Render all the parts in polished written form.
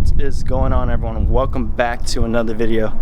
What is going on, everyone? Welcome back to another video.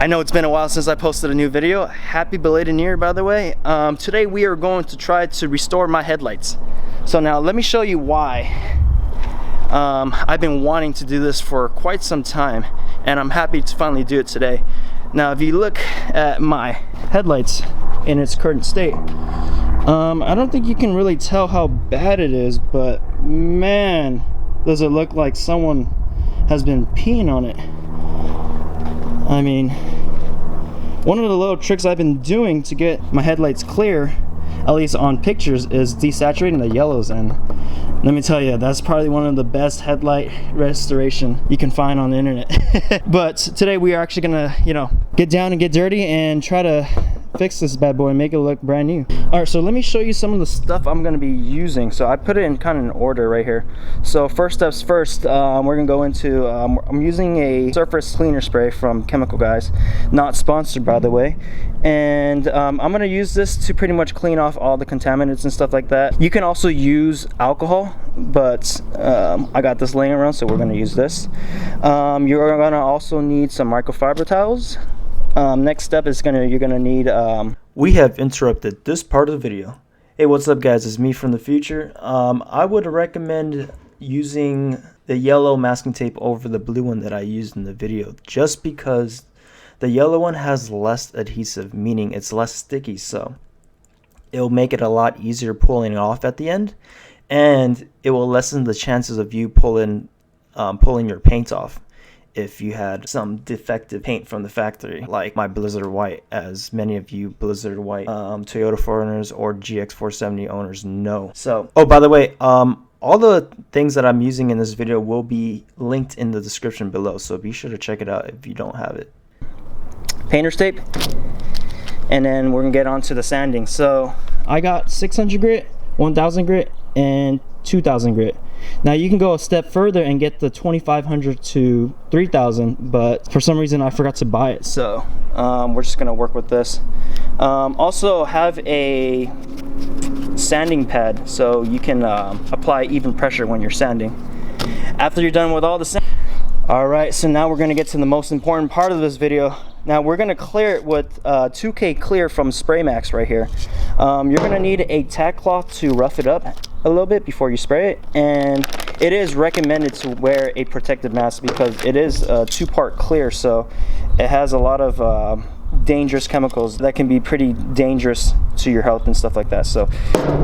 I know it's been a while since I posted a new video. Happy belated New Year, by the way. Today we are going to try to restore my headlights. So now let me show you why. I've been wanting to do this for quite some time, and I'm happy to finally do it today. Now if you look at my headlights in its current state, I don't think you can really tell how bad it is, but man, does it look like someone has been peeing on it. I mean, one of the little tricks I've been doing to get my headlights clear, at least on pictures, is desaturating the yellows, and let me tell you, that's probably one of the best headlight restoration you can find on the internet. But today we are actually gonna, get down and get dirty and try to fix this bad boy and make it look brand new. All right, so let me show you some of the stuff I'm gonna be using. So I put it in kind of an order right here. So first steps first, we're gonna go into, I'm using a surface cleaner spray from Chemical Guys, not sponsored by the way. And I'm gonna use this to pretty much clean off all the contaminants and stuff like that. You can also use alcohol, but I got this laying around, so we're gonna use this. You're gonna also need some microfiber towels. Next step is you're gonna need we have interrupted this part of the video. Hey, what's up guys, it's me from the future. I would recommend using the yellow masking tape over the blue one that I used in the video, just because the yellow one has less adhesive, meaning it's less sticky, so it'll make it a lot easier pulling it off at the end, and it will lessen the chances of you pulling your paint off if you had some defective paint from the factory, like my Blizzard White, as many of you Blizzard White Toyota 4Runners or GX470 owners know. So, oh, by the way, all the things that I'm using in this video will be linked in the description below, so be sure to check it out if you don't have it. Painter's tape, and then we're gonna get on to the sanding. So I got 600 grit, 1000 grit, and 2000 grit. Now you can go a step further and get the 2500 to 3000, but for some reason I forgot to buy it, so we're just gonna work with this. Also have a sanding pad so you can apply even pressure when you're sanding. After you're done with all the sanding, all right, so now we're gonna get to the most important part of this video. Now we're gonna clear it with 2K Clear from Spray Max right here. You're gonna need a tack cloth to rough it up a little bit before you spray it, and it is recommended to wear a protective mask because it is a two-part clear, so it has a lot of dangerous chemicals that can be pretty dangerous to your health and stuff like that, so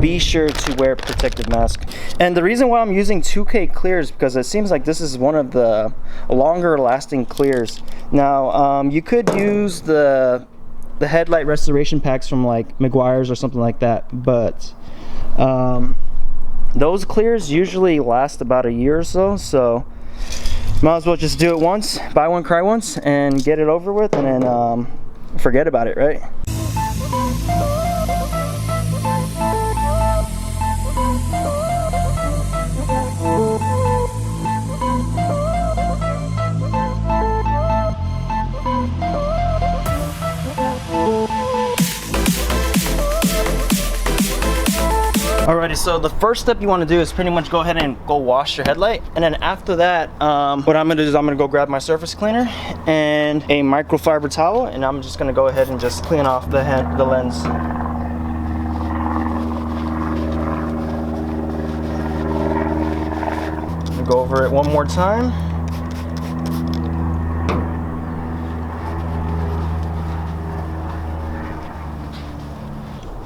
be sure to wear a protective mask. And the reason why I'm using 2K Clear is because it seems like this is one of the longer lasting clears. Now you could use the headlight restoration packs from like Meguiar's or something like that, but those clears usually last about a year or so, so might as well just do it once, buy one, cry once, and get it over with, and then forget about it, right? Alrighty, so the first step you want to do is pretty much go ahead and go wash your headlight, and then after that, what I'm gonna do is I'm gonna go grab my surface cleaner and a microfiber towel, and I'm just gonna go ahead and just clean off the lens. Go over it one more time.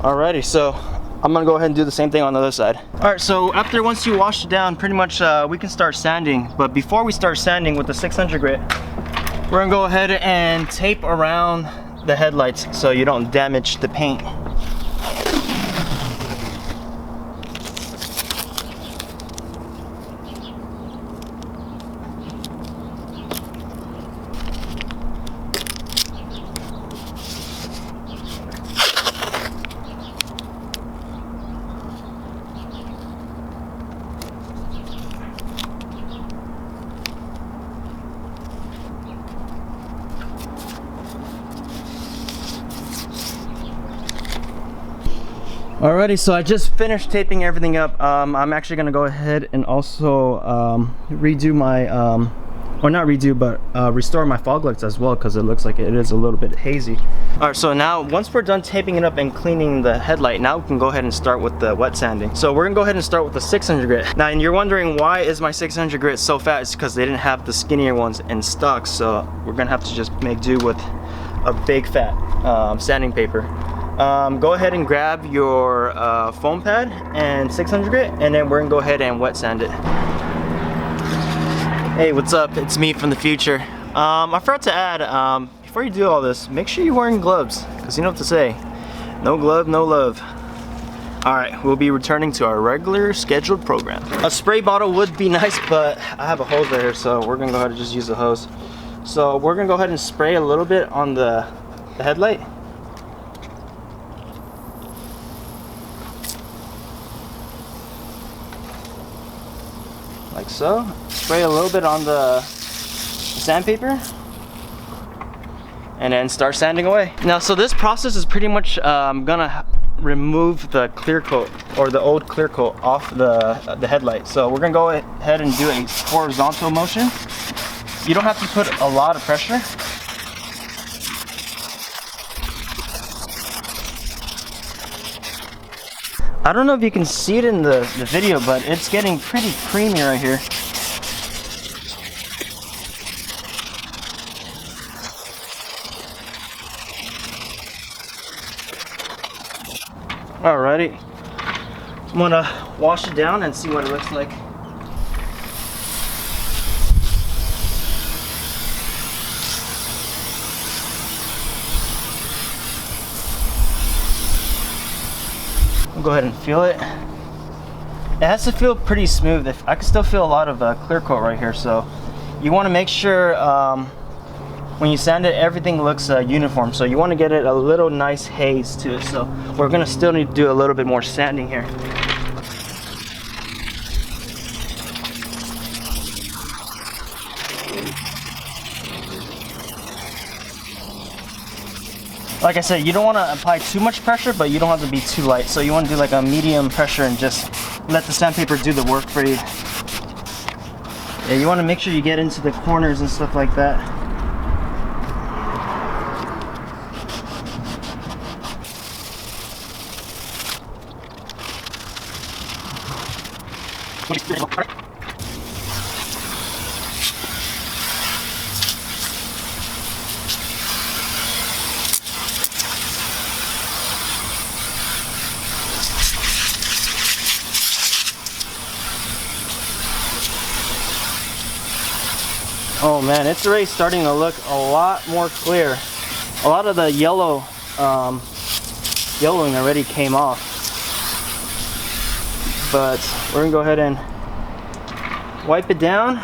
Alrighty, so I'm gonna go ahead and do the same thing on the other side. All right, so once you wash it down, pretty much we can start sanding. But before we start sanding with the 600 grit, we're gonna go ahead and tape around the headlights so you don't damage the paint. Alrighty, so I just finished taping everything up. I'm actually gonna go ahead and also redo my or not redo, but restore my fog lights as well, because it looks like it is a little bit hazy. All right, so now once we're done taping it up and cleaning the headlight, now we can go ahead and start with the wet sanding. So we're gonna go ahead and start with the 600 grit. Now, and you're wondering why is my 600 grit so fat? It's because they didn't have the skinnier ones in stock, so we're gonna have to just make do with a big fat sanding paper. Go ahead and grab your foam pad and 600 grit, and then we're gonna go ahead and wet sand it. Hey, what's up? It's me from the future. I forgot to add, before you do all this, make sure you're wearing gloves, because you know what to say. No glove, no love. Alright, we'll be returning to our regular scheduled program. A spray bottle would be nice, but I have a hose right here, so we're gonna go ahead and just use the hose. So we're gonna go ahead and spray a little bit on the headlight. Like so. Spray a little bit on the sandpaper, and then start sanding away. Now, so this process is pretty much gonna remove the clear coat, or the old clear coat, off the headlight. So we're gonna go ahead and do a horizontal motion. You don't have to put a lot of pressure. I don't know if you can see it in the video, but it's getting pretty creamy right here. Alrighty, I'm gonna wash it down and see what it looks like. I'll go ahead and feel it. It has to feel pretty smooth. I can still feel a lot of clear coat right here, so you want to make sure when you sand it, everything looks uniform. So you want to get it a little nice haze to it. So we're gonna still need to do a little bit more sanding here. Like I said, you don't want to apply too much pressure, but you don't have to be too light. So you want to do like a medium pressure and just let the sandpaper do the work for you. Yeah, you want to make sure you get into the corners and stuff like that. Oh man, it's already starting to look a lot more clear. A lot of the yellowing already came off. But we're gonna go ahead and wipe it down.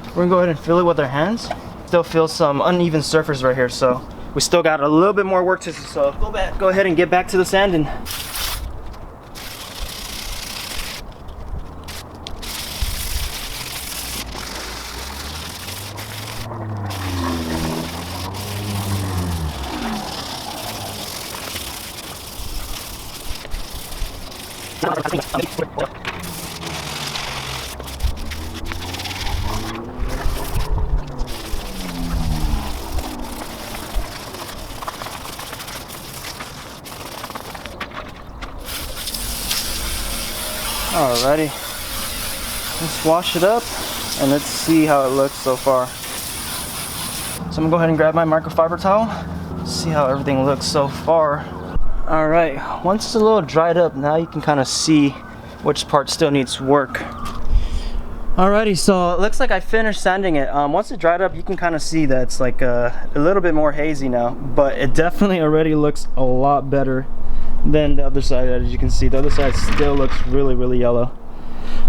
We're gonna go ahead and fill it with our hands. Still feel some uneven surface right here, so we still got a little bit more work to do. So go ahead and get back to the sanding. Alrighty, let's wash it up and let's see how it looks so far. So I'm gonna go ahead and grab my microfiber towel, see how everything looks so far. Alright, once it's a little dried up, now you can kind of see which part still needs work. Alrighty, so it looks like I finished sanding it. Once it dried up, you can kind of see that it's like a little bit more hazy now, but it definitely already looks a lot better than the other side. As you can see, the other side still looks really yellow.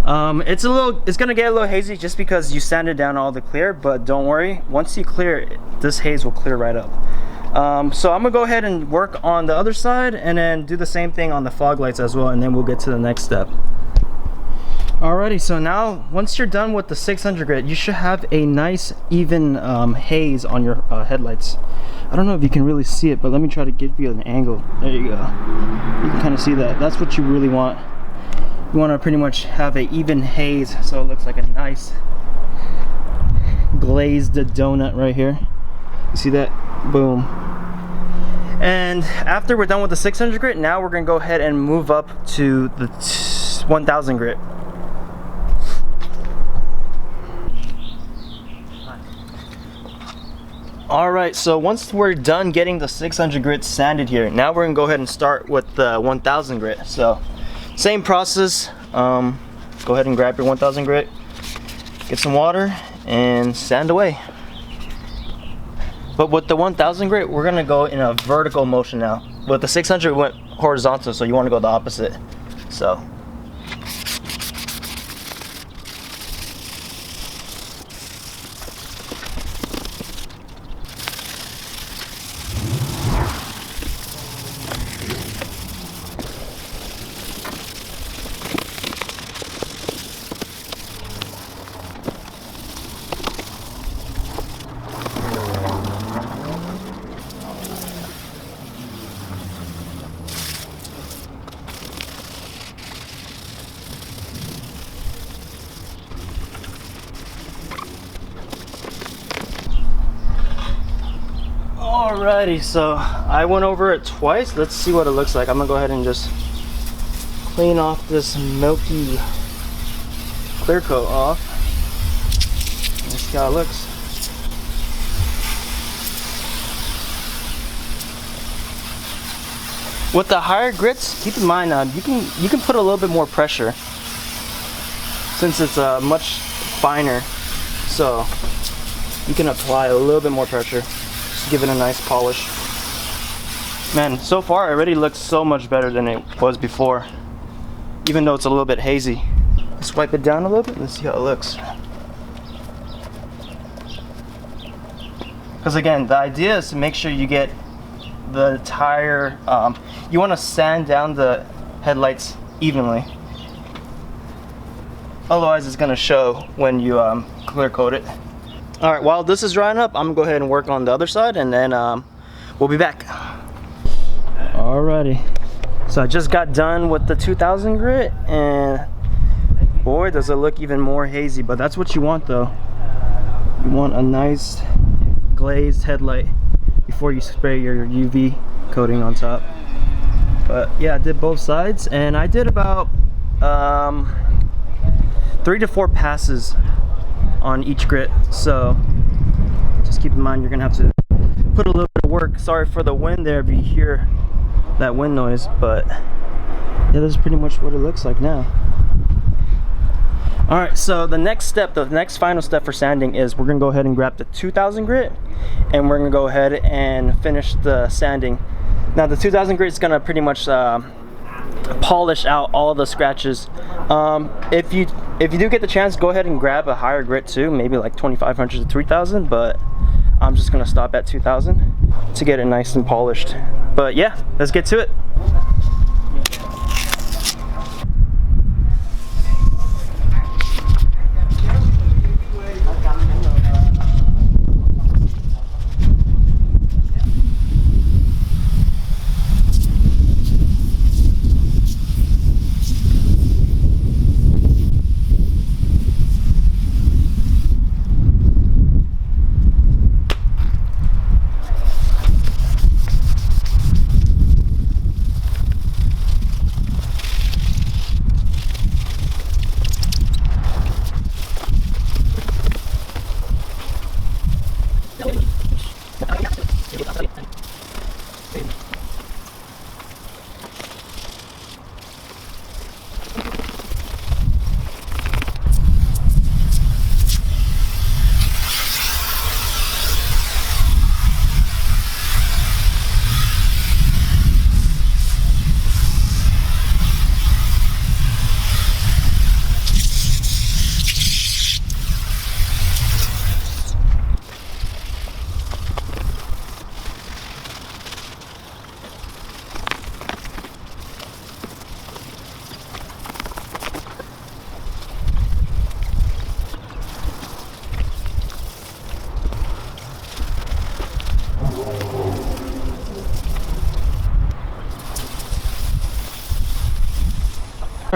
It's gonna get a little hazy just because you sanded down all the clear, but don't worry, once you clear it, this haze will clear right up. So I'm gonna go ahead and work on the other side and then do the same thing on the fog lights as well, and then we'll get to the next step. Alrighty, so now once you're done with the 600 grit, you should have a nice even haze on your headlights. I don't know if you can really see it, but let me try to give you an angle. There you go. You can kind of see that. That's what you really want. You want to pretty much have an even haze so it looks like a nice glazed donut right here. You see that? Boom. And after we're done with the 600 grit, now we're gonna go ahead and move up to the 1000 grit. Alright, so once we're done getting the 600 grit sanded here, now we're gonna go ahead and start with the 1000 grit. So, same process. Go ahead and grab your 1000 grit, get some water, and sand away. But with the 1000 grit, we're gonna go in a vertical motion now. With the 600, we went horizontal, so you wanna go the opposite. So. Alrighty, so I went over it twice. Let's see what it looks like. I'm gonna go ahead and just clean off this milky clear coat off. Let's see how it looks. With the higher grits, keep in mind you can put a little bit more pressure since it's much finer. So you can apply a little bit more pressure. Give it a nice polish. Man, so far it already looks so much better than it was before, even though it's a little bit hazy. Let's wipe it down a little bit and see how it looks. Because again, the idea is to make sure you get the entire, you want to sand down the headlights evenly. Otherwise it's going to show when you clear coat it. Alright, while this is drying up, I'm gonna go ahead and work on the other side, and then we'll be back. Alrighty, so I just got done with the 2000 grit, and boy does it look even more hazy. But that's what you want though. You want a nice glazed headlight before you spray your UV coating on top. But yeah, I did both sides, and I did about 3 to 4 passes on each grit, so just keep in mind you're gonna have to put a little bit of work. Sorry for the wind there if you hear that wind noise, but yeah, this is pretty much what it looks like now. Alright, so the next step, the next final step for sanding is we're gonna go ahead and grab the 2000 grit, and we're gonna go ahead and finish the sanding. Now the 2000 grit is gonna pretty much polish out all the scratches. If you do get the chance, go ahead and grab a higher grit too, maybe like 2500 to 3000, but I'm just gonna stop at 2000 to get it nice and polished. But yeah, let's get to it.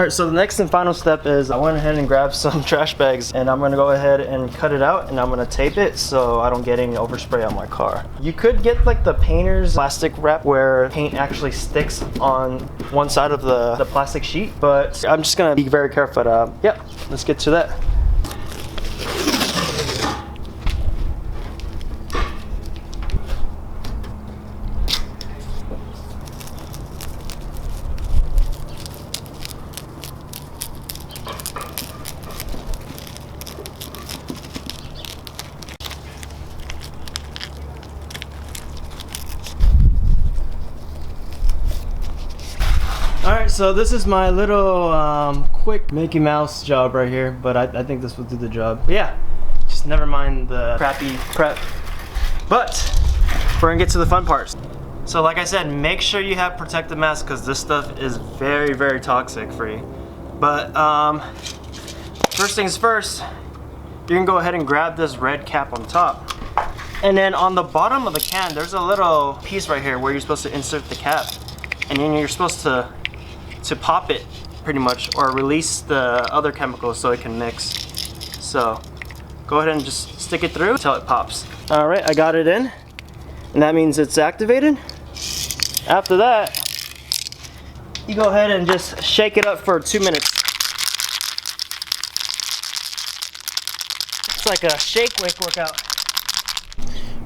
Alright, so the next and final step is I went ahead and grabbed some trash bags, and I'm going to go ahead and cut it out, and I'm going to tape it so I don't get any overspray on my car. You could get like the painter's plastic wrap where paint actually sticks on one side of the plastic sheet, but I'm just going to be very careful. But yeah, let's get to that. Alright, so this is my little quick Mickey Mouse job right here, but I think this will do the job. But yeah, just never mind the crappy prep. But we're gonna get to the fun parts. So like I said, make sure you have protective masks because this stuff is very, very toxic for you. But first things first, you can go ahead and grab this red cap on top. And then on the bottom of the can, there's a little piece right here where you're supposed to insert the cap. And then you're supposed to pop it pretty much, or release the other chemicals so it can mix. So go ahead and just stick it through until it pops. All right, I got it in, and that means it's activated. After that, you go ahead and just shake it up for 2 minutes. It's like a shake wake workout.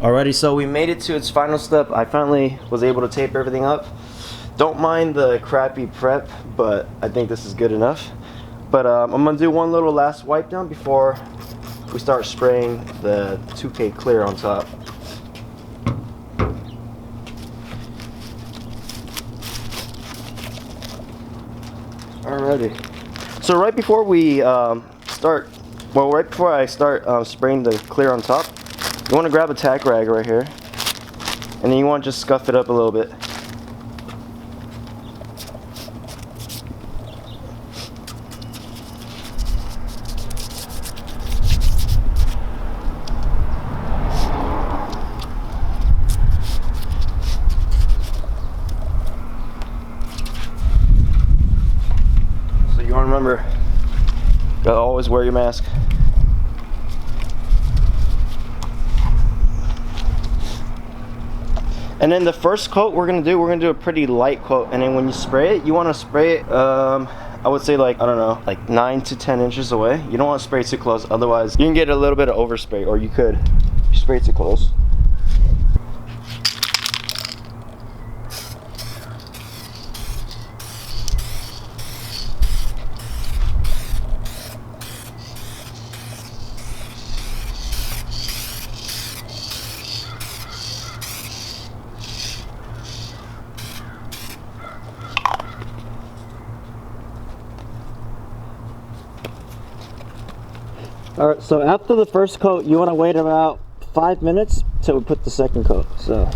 Alrighty, so we made it to its final step. I finally was able to tape everything up. Don't mind the crappy prep, but I think this is good enough. But I'm gonna do one little last wipe down before we start spraying the 2K clear on top. Alrighty. So right before we right before I start spraying the clear on top, you want to grab a tack rag right here, and then you want to just scuff it up a little bit. Remember, gotta always wear your mask. And then the first coat we're gonna do a pretty light coat, and then when you spray it, you want to spray it I would say like, I don't know, like 9 to 10 inches away. You don't want to spray too close, otherwise you can get a little bit of overspray, or you could if you spray too close. Alright, so after the first coat, you want to wait about 5 minutes till we put the second coat. So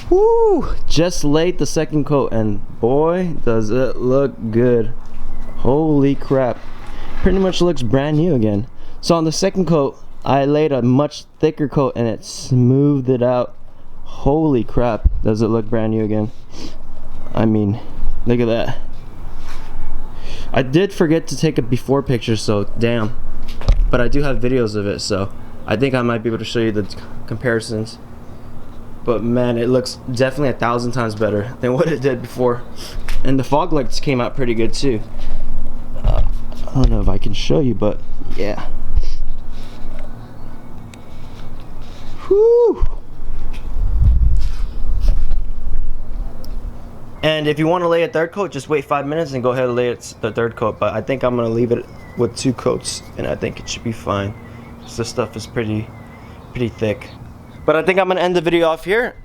woo! Just laid the second coat, and boy does it look good. Holy crap. Pretty much looks brand new again. So on the second coat, I laid a much thicker coat and it smoothed it out. Holy crap, does it look brand new again. I mean, look at that. I did forget to take a before picture, so damn. But I do have videos of it, so I think I might be able to show you the comparisons. But man, it looks definitely 1,000 times better than what it did before. And the fog lights came out pretty good too. I don't know if I can show you, but yeah. Whew. And if you want to lay a third coat, just wait 5 minutes and go ahead and lay the third coat. But I think I'm gonna leave it with 2 coats, and I think it should be fine. So this stuff is pretty thick. But I think I'm gonna end the video off here.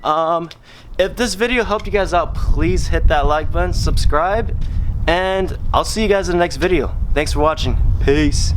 If this video helped you guys out, please hit that like button, subscribe, and I'll see you guys in the next video. Thanks for watching. Peace.